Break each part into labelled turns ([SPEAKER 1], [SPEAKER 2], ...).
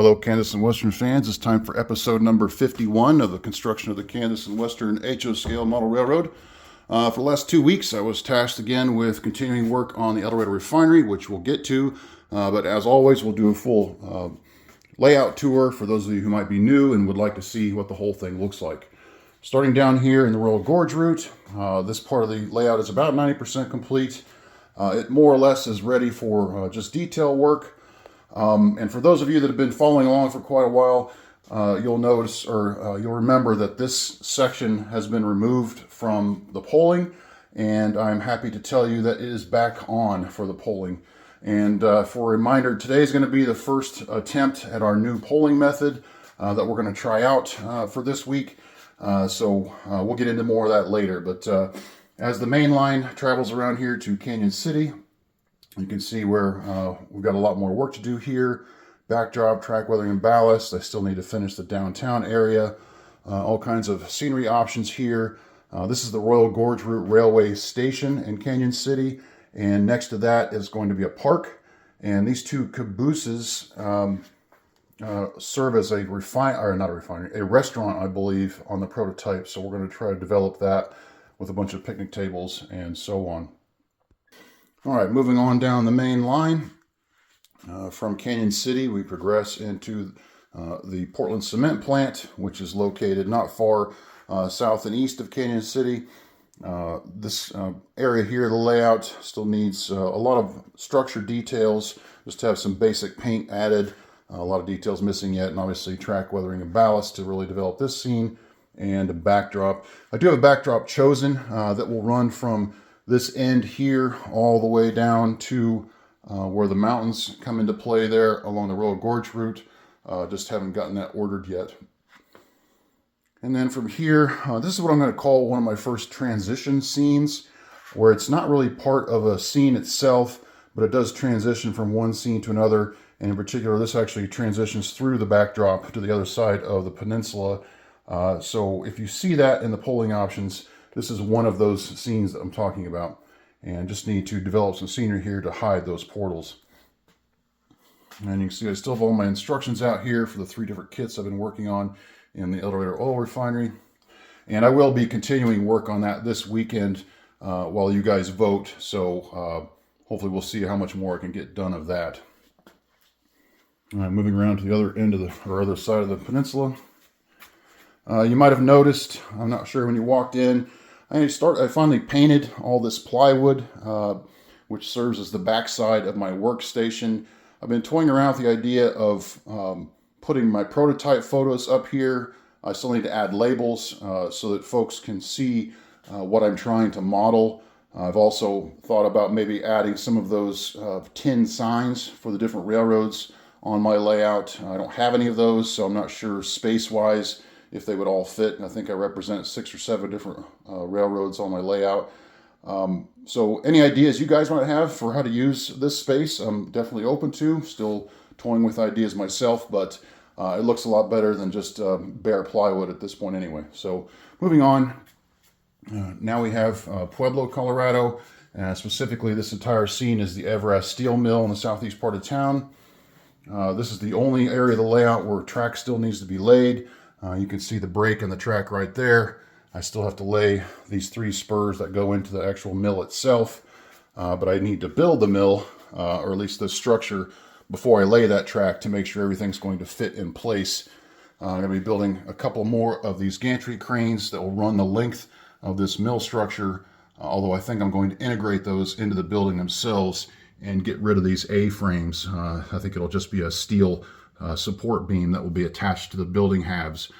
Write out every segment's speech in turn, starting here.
[SPEAKER 1] Hello, Kansas and Western fans. It's time for episode number 51 of the construction of the Kansas and Western HO scale model railroad. For the last 2 weeks, I was tasked again with continuing work on the Dorado refinery, which we'll get to. But as always, we'll do a full layout tour for those of you who might be new and would like to see what the whole thing looks like. Starting down here in the Royal Gorge route, this part of the layout is about 90% complete. It more or less is ready for just detail work. And for those of you that have been following along for quite a while, you'll notice or you'll remember that this section has been removed from the poling, and I'm happy to tell you that it is back on for the poling. And for a reminder, today is going to be the first attempt at our new poling method that we're going to try out for this week. So we'll get into more of that later. But as the main line travels around here to Canon City, you can see where we've got a lot more work to do here. Backdrop, track weathering and ballast. I still need to finish the downtown area. All kinds of scenery options here. This is the Royal Gorge Route Railway Station in Canon City. And next to that is going to be a park. And these two cabooses serve as a restaurant, I believe, on the prototype. So we're going to try to develop that with a bunch of picnic tables and so on. All right, moving on down the main line. From Canon City, we progress into the Portland Cement Plant, which is located not far south and east of Canon City. This area here, the layout, still needs a lot of structure details, just to have some basic paint added. A lot of details missing yet, and obviously track weathering and ballast to really develop this scene, and a backdrop. I do have a backdrop chosen that will run from this end here all the way down to where the mountains come into play there along the Royal Gorge route. Just haven't gotten that ordered yet. And then from here, this is what I'm going to call one of my first transition scenes, where it's not really part of a scene itself, but it does transition from one scene to another. And in particular, this actually transitions through the backdrop to the other side of the peninsula. So if you see that in the polling options, this is one of those scenes that I'm talking about. And just need to develop some scenery here to hide those portals. And you can see I still have all my instructions out here for the 3 different kits I've been working on in the Dorado oil refinery. And I will be continuing work on that this weekend while you guys vote. So hopefully we'll see how much more I can get done of that. All right, moving around to the other end of the other side of the peninsula. You might have noticed, I'm not sure when you walked in, I finally painted all this plywood, which serves as the backside of my workstation. I've been toying around with the idea of putting my prototype photos up here. I still need to add labels so that folks can see what I'm trying to model. I've also thought about maybe adding some of those tin signs for the different railroads on my layout. I don't have any of those, so I'm not sure space-wise if they would all fit. And I think I represent 6 or 7 different railroads on my layout. So any ideas you guys might have for how to use this space, I'm definitely open to. Still toying with ideas myself, but it looks a lot better than just bare plywood at this point anyway. So moving on, now we have Pueblo, Colorado. Specifically, this entire scene is the Everest Steel Mill in the southeast part of town. This is the only area of the layout where track still needs to be laid. You can see the break in the track right there. I still have to lay these 3 spurs that go into the actual mill itself, but I need to build the mill, or at least the structure, before I lay that track to make sure everything's going to fit in place. I'm going to be building a couple more of these gantry cranes that will run the length of this mill structure, although I think I'm going to integrate those into the building themselves and get rid of these A-frames. I think it'll just be a steel support beam that will be attached to the building halves.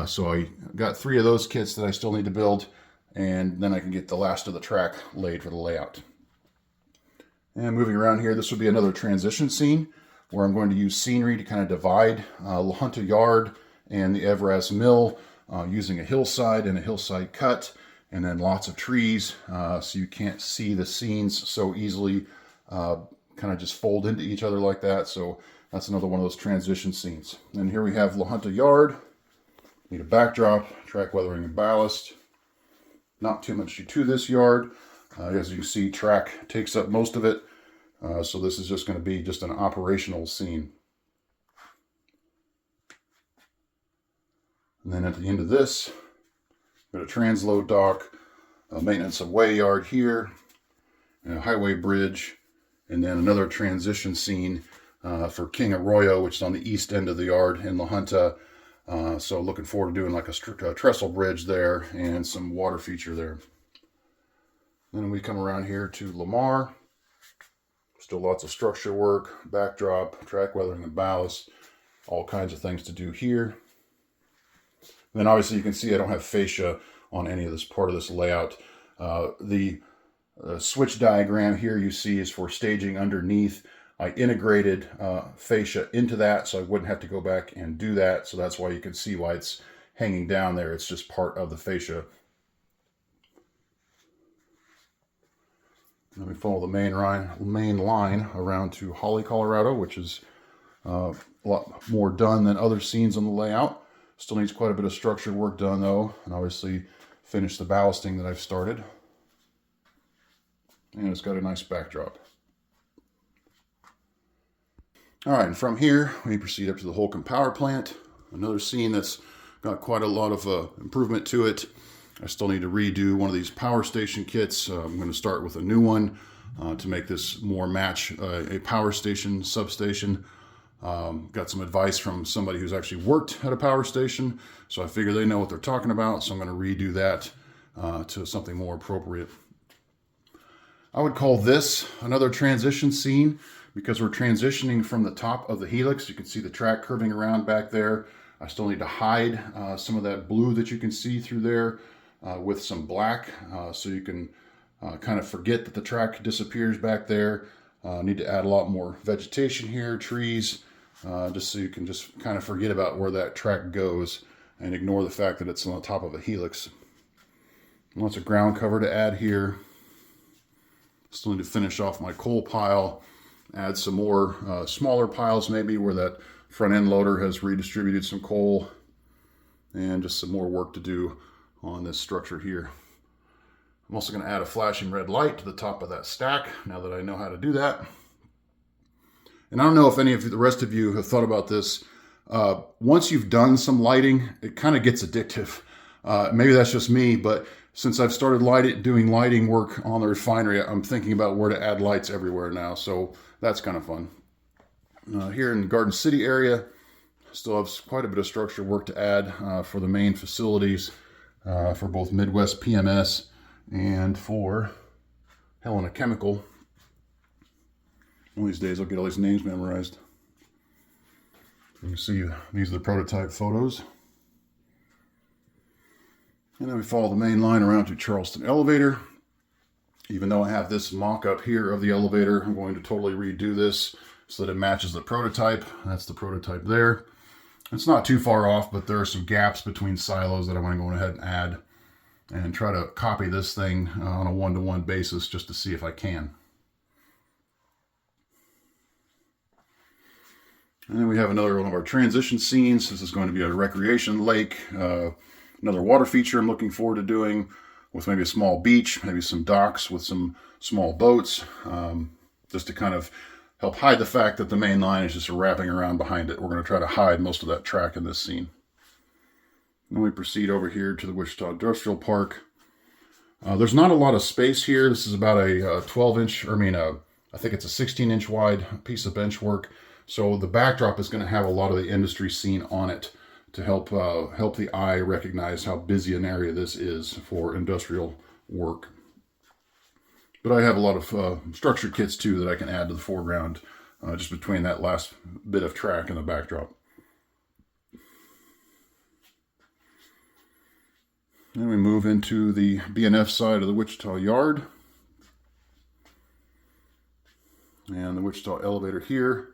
[SPEAKER 1] So I got 3 of those kits that I still need to build, and then I can get the last of the track laid for the layout. And moving around here, this will be another transition scene where I'm going to use scenery to kind of divide La Junta Yard and the Everest Mill using a hillside and a hillside cut, and then lots of trees so you can't see the scenes so easily kind of just fold into each other like that. So that's another one of those transition scenes. And here we have La Junta Yard. Need a backdrop, track weathering and ballast. Not too much to this yard. As you can see, track takes up most of it. So this is just going to be just an operational scene. And then at the end of this, got a transload dock, a maintenance of way yard here, and a highway bridge, and then another transition scene for King Arroyo, which is on the east end of the yard in La Junta. So looking forward to doing like a trestle bridge there and some water feature there. Then we come around here to Lamar. Still lots of structure work, backdrop, track weathering and ballast, all kinds of things to do here. And then obviously you can see I don't have fascia on any of this part of this layout. The switch diagram here you see is for staging underneath. I integrated fascia into that so I wouldn't have to go back and do that. So that's why you can see why it's hanging down there. It's just part of the fascia. Then we follow the main line around to Holly, Colorado, which is a lot more done than other scenes on the layout. Still needs quite a bit of structure work done though, and obviously finish the ballasting that I've started. And it's got a nice backdrop. All right, and from here we proceed up to the Holcomb Power Plant. Another scene that's got quite a lot of improvement to it. I still need to redo one of these power station kits. I'm going to start with a new one to make this more match a power station substation. Got some advice from somebody who's actually worked at a power station, so I figure they know what they're talking about, so I'm going to redo that to something more appropriate. I would call this another transition scene because we're transitioning from the top of the helix. You can see the track curving around back there. I still need to hide some of that blue that you can see through there with some black so you can kind of forget that the track disappears back there. Need to add a lot more vegetation here, trees, just so you can just kind of forget about where that track goes and ignore the fact that it's on the top of a helix. Lots of ground cover to add here. Still need to finish off my coal pile, add some more smaller piles maybe where that front end loader has redistributed some coal, and just some more work to do on this structure here. I'm also going to add a flashing red light to the top of that stack now that I know how to do that. And I don't know if any of the rest of you have thought about this. Once you've done some lighting, it kind of gets addictive. Maybe that's just me, but since I've started doing lighting work on the refinery, I'm thinking about where to add lights everywhere now. So that's kind of fun. Here in the Garden City area, still have quite a bit of structure work to add for the main facilities for both Midwest PMS and for Helena Chemical. One of these days I'll get all these names memorized. You can see these are the prototype photos. And then we follow the main line around to Charleston Elevator. Even though I have this mock-up here of the elevator, I'm going to totally redo this so that it matches the prototype. That's the prototype there. It's not too far off, but there are some gaps between silos that I want to go ahead and add and try to copy this thing on a one-to-one basis just to see if I can. And then we have another one of our transition scenes. This is going to be a recreation lake, another water feature I'm looking forward to doing with maybe a small beach, maybe some docks with some small boats, just to kind of help hide the fact that the main line is just wrapping around behind it. We're going to try to hide most of that track in this scene. Then we proceed over here to the Wichita Industrial Park. There's not a lot of space here. This is about a 12-inch, I think it's a 16-inch wide piece of bench work. So the backdrop is going to have a lot of the industry scene on it to help the eye recognize how busy an area this is for industrial work. But I have a lot of structure kits too that I can add to the foreground just between that last bit of track and the backdrop. Then we move into the BNF side of the Wichita yard. And the Wichita elevator here.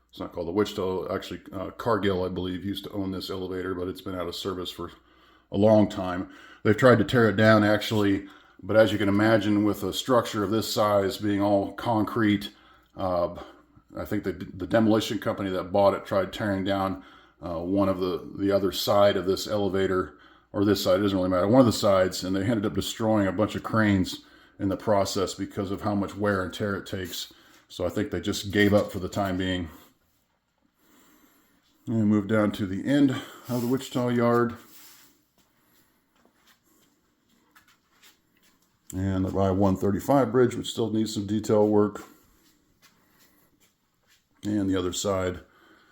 [SPEAKER 1] It's not called the Wichita, actually Cargill, I believe, used to own this elevator, but it's been out of service for a long time. They've tried to tear it down actually, but as you can imagine with a structure of this size being all concrete, I think the demolition company that bought it tried tearing down one of the other side of this elevator, or this side, it doesn't really matter, one of the sides, and they ended up destroying a bunch of cranes in the process because of how much wear and tear it takes. So I think they just gave up for the time being. And move down to the end of the Wichita yard.
[SPEAKER 2] And the I-135 bridge, which still needs some detail work. And the other side,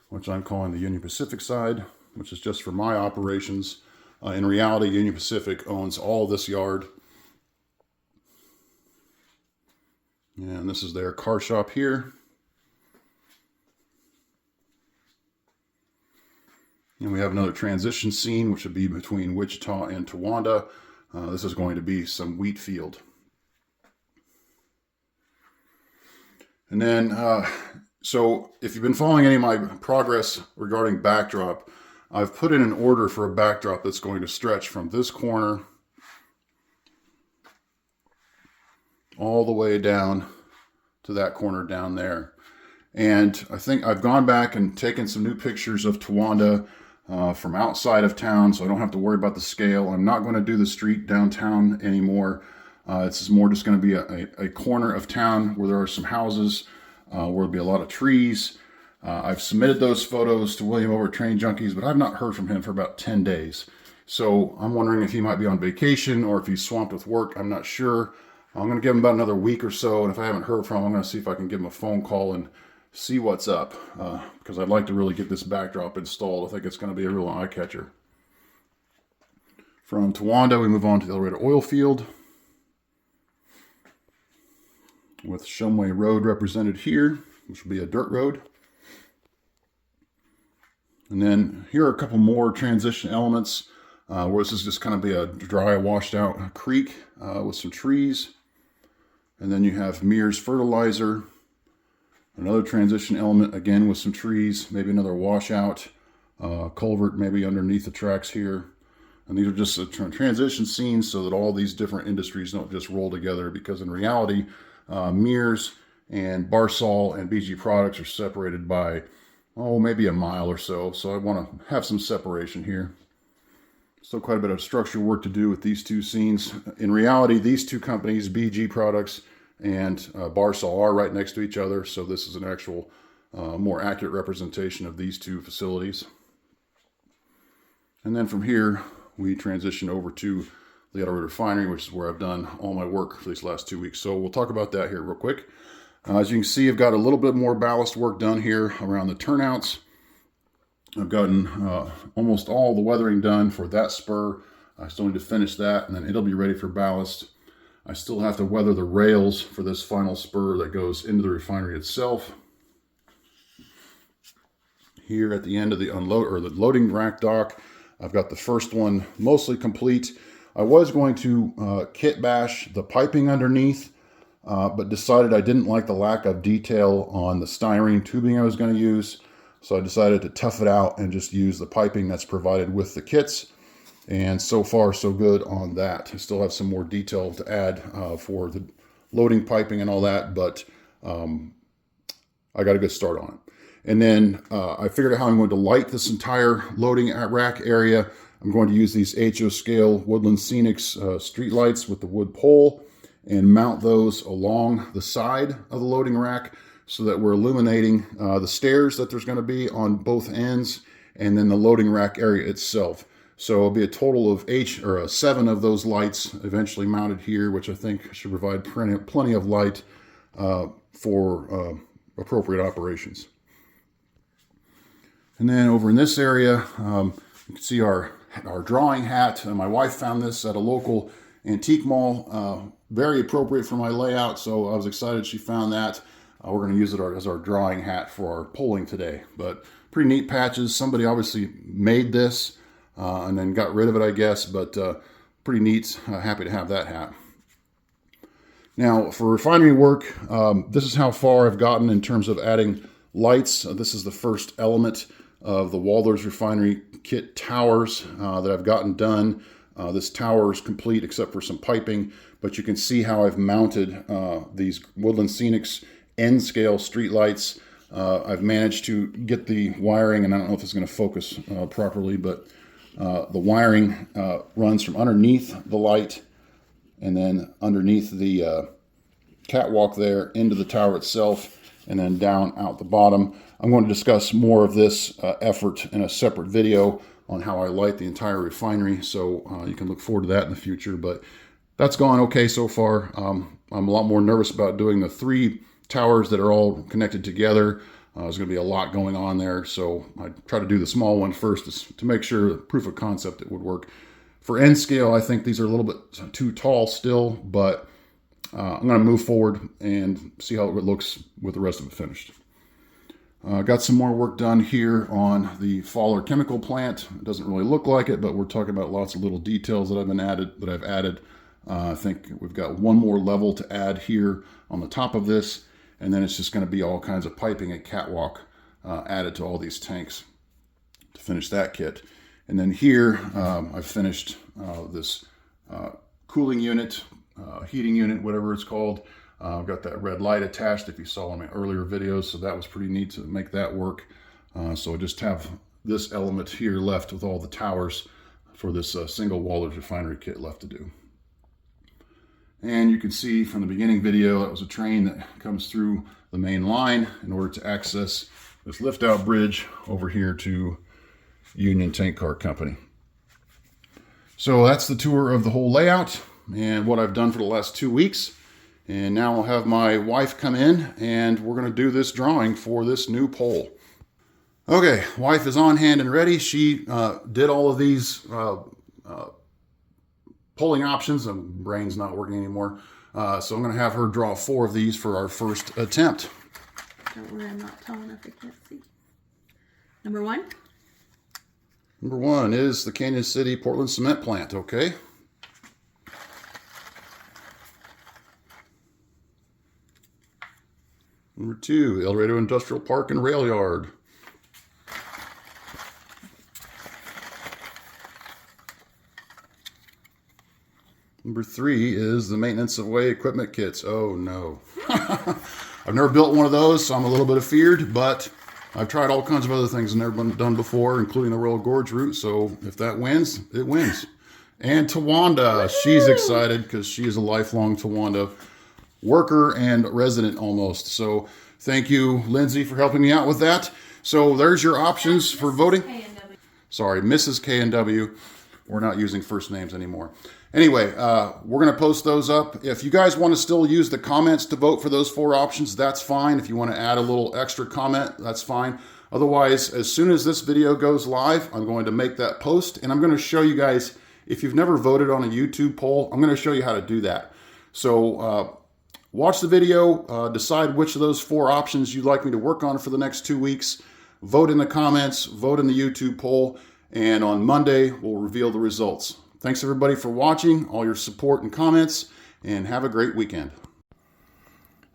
[SPEAKER 2] which I'm calling the Union Pacific side, which is just for my operations. In reality, Union Pacific owns all this yard. And this is their car shop here. And we have another transition scene, which would be between Wichita and Towanda. This is going to be some wheat field. And then, so if you've been following any of my progress regarding backdrop, I've put in an order for a backdrop that's going to stretch from this corner all the way down to that corner down there. And I think I've gone back and taken some new pictures of Towanda from outside of town, so I don't have to worry about the scale. I'm not going to do the street downtown anymore. It's more just going to be a corner of town where there are some houses, where there'll be a lot of trees. I've submitted those photos to William over at Train Junkies, but I've not heard from him for about 10 days. So I'm wondering if he might be on vacation or if he's swamped with work. I'm not sure. I'm going to give him about another week or so, and if I haven't heard from him, I'm going to see if I can give him a phone call and see what's up, because I'd like to really get this backdrop installed. I think it's going to be a real eye catcher. From Towanda, we move on to the El Dorado oil field, with Shumway Road represented here, which will be a dirt road. And then here are a couple more transition elements, where this is just kind of be a dry, washed out creek with some trees. And then you have Mears Fertilizer, another transition element, again with some trees, maybe another washout, culvert maybe underneath the tracks here. And these are just transition scenes so that all these different industries don't just roll together, because in reality, Mears and Barsol and BG Products are separated by, maybe a mile or so. So I want to have some separation here. Still quite a bit of structural work to do with these two scenes. In reality, these two companies, BG Products and Barsol, are right next to each other. So this is an actual more accurate representation of these two facilities. And then from here, we transition over to the El Dorado Refinery, which is where I've done all my work for these last 2 weeks. So we'll talk about that here real quick. As you can see, I've got a little bit more ballast work done here around the turnouts. I've gotten almost all the weathering done for that spur. I still need to finish that, and then it'll be ready for ballast. I still have to weather the rails for this final spur that goes into the refinery itself. Here at the end of the loading rack dock, I've got the first one mostly complete. I was going to kit bash the piping underneath, but decided I didn't like the lack of detail on the styrene tubing I was going to use. So I decided to tough it out and just use the piping that's provided with the kits. And so far, so good on that. I still have some more detail to add for the loading piping and all that, but I got a good start on it. And then I figured out how I'm going to light this entire loading rack area. I'm going to use these HO scale Woodland Scenics street lights with the wood pole and mount those along the side of the loading rack, so that we're illuminating the stairs that there's going to be on both ends, and then the loading rack area itself. So it'll be a total of 7 of those lights eventually mounted here, which I think should provide plenty of light for appropriate operations. And then over in this area, you can see our drawing hat. My wife found this at a local antique mall, very appropriate for my layout, so I was excited she found that. We're going to use it as our drawing hat for our polling today. But pretty neat patches. Somebody obviously made this and then got rid of it, I guess. But pretty neat. Happy to have that hat. Now, for refinery work, this is how far I've gotten in terms of adding lights. This is the first element of the Walthers Refinery kit towers that I've gotten done. This tower is complete except for some piping. But you can see how I've mounted these Woodland Scenics N-scale street lights. I've managed to get the wiring, and I don't know if it's going to focus properly, but the wiring runs from underneath the light and then underneath the catwalk there into the tower itself, and then down out the bottom. I'm going to discuss more of this effort in a separate video on how I light the entire refinery, so you can look forward to that in the future. But That's gone okay so far. I'm a lot more nervous about doing the 3 towers that are all connected together. There's going to be a lot going on there, so I try to do the small one first to make sure, proof of concept, it would work. For end scale, I think these are a little bit too tall still, but I'm going to move forward and see how it looks with the rest of it finished. Got some more work done here on the Faller chemical plant. It doesn't really look like it, but we're talking about lots of little details that I've added. I think we've got one more level to add here on the top of this, and then it's just going to be all kinds of piping and catwalk added to all these tanks to finish that kit. And then here I've finished this cooling unit, heating unit, whatever it's called. I've got that red light attached if you saw in my earlier videos, so that was pretty neat to make that work. So I just have this element here left with all the towers for this single Waller's refinery kit left to do. And you can see from the beginning video, that was a train that comes through the main line in order to access this lift out bridge over here to Union Tank Car Company. So that's the tour of the whole layout and what I've done for the last 2 weeks. And now I'll have my wife come in and we're going to do this drawing for this new pole. Okay, wife is on hand and ready. She did all of these polling options. My brain's not working anymore. So I'm going to have her draw 4 of these for our first attempt.
[SPEAKER 3] Don't worry, I'm not tall enough I can't see. Number 1.
[SPEAKER 2] Number 1 is the Canon City Portland Cement Plant, okay? Number 2, the El Dorado Industrial Park and Rail Yard. Number 3 is the maintenance of way equipment kits. Oh no. I've never built one of those, so I'm a little bit afeared, but I've tried all kinds of other things and never been done before, including the Royal Gorge route, so if that wins, it wins. And Tawanda, she's excited because she is a lifelong Tawanda worker and resident almost. So thank you, Lindsay, for helping me out with that. So there's your options for voting. Sorry, Mrs. K&W. We're not using first names anymore. Anyway, we're going to post those up. If you guys want to still use the comments to vote for those 4 options, that's fine. If you want to add a little extra comment, that's fine. Otherwise, as soon as this video goes live, I'm going to make that post, and I'm going to show you guys, if you've never voted on a YouTube poll, I'm going to show you how to do that. So watch the video, decide which of those 4 options you'd like me to work on for the next 2 weeks, vote in the comments, vote in the YouTube poll, and on Monday, we'll reveal the results. Thanks everybody for watching, all your support and comments, and have a great weekend.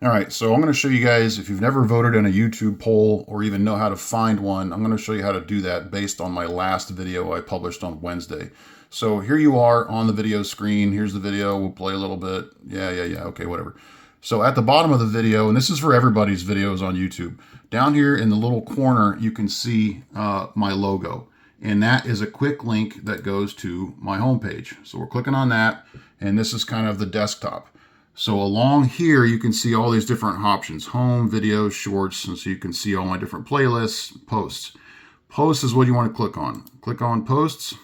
[SPEAKER 2] All right, so I'm going to show you guys, if you've never voted in a YouTube poll or even know how to find one, I'm going to show you how to do that based on my last video I published on Wednesday. So here you are on the video screen. Here's the video. We'll play a little bit. Yeah. Okay, whatever. So at the bottom of the video, and this is for everybody's videos on YouTube, down here in the little corner, you can see my logo. And that is a quick link that goes to my homepage. So we're clicking on that, and this is kind of the desktop. So along here, you can see all these different options: home, videos, shorts, and so you can see all my different playlists, posts. Posts is what you want to click on. Click on posts,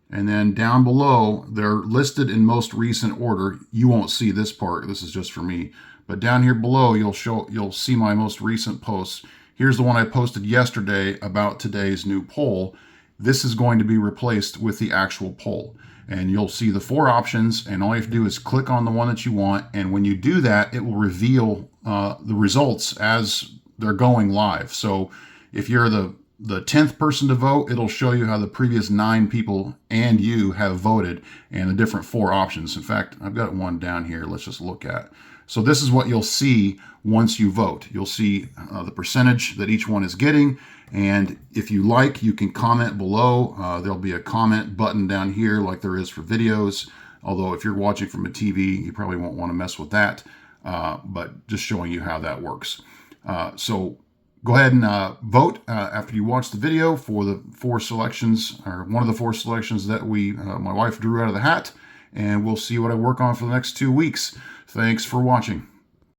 [SPEAKER 2] and then down below, they're listed in most recent order. You won't see this part. This is just for me. But down here below, you'll see my most recent posts. Here's the one I posted yesterday about today's new poll. This is going to be replaced with the actual poll. And you'll see the 4 options, and all you have to do is click on the one that you want. And when you do that, it will reveal the results as they're going live. So if you're the 10th person to vote, it'll show you how the previous 9 people and you have voted and the different 4 options. In fact, I've got one down here. Let's just look at. So this is what you'll see once you vote. You'll see the percentage that each one is getting. And if you like, you can comment below. There'll be a comment button down here like there is for videos. Although if you're watching from a TV, you probably won't want to mess with that. But just showing you how that works. So go ahead and vote after you watch the video for the 4 selections, or one of the 4 selections that my wife drew out of the hat. And we'll see what I work on for the next 2 weeks. Thanks for watching.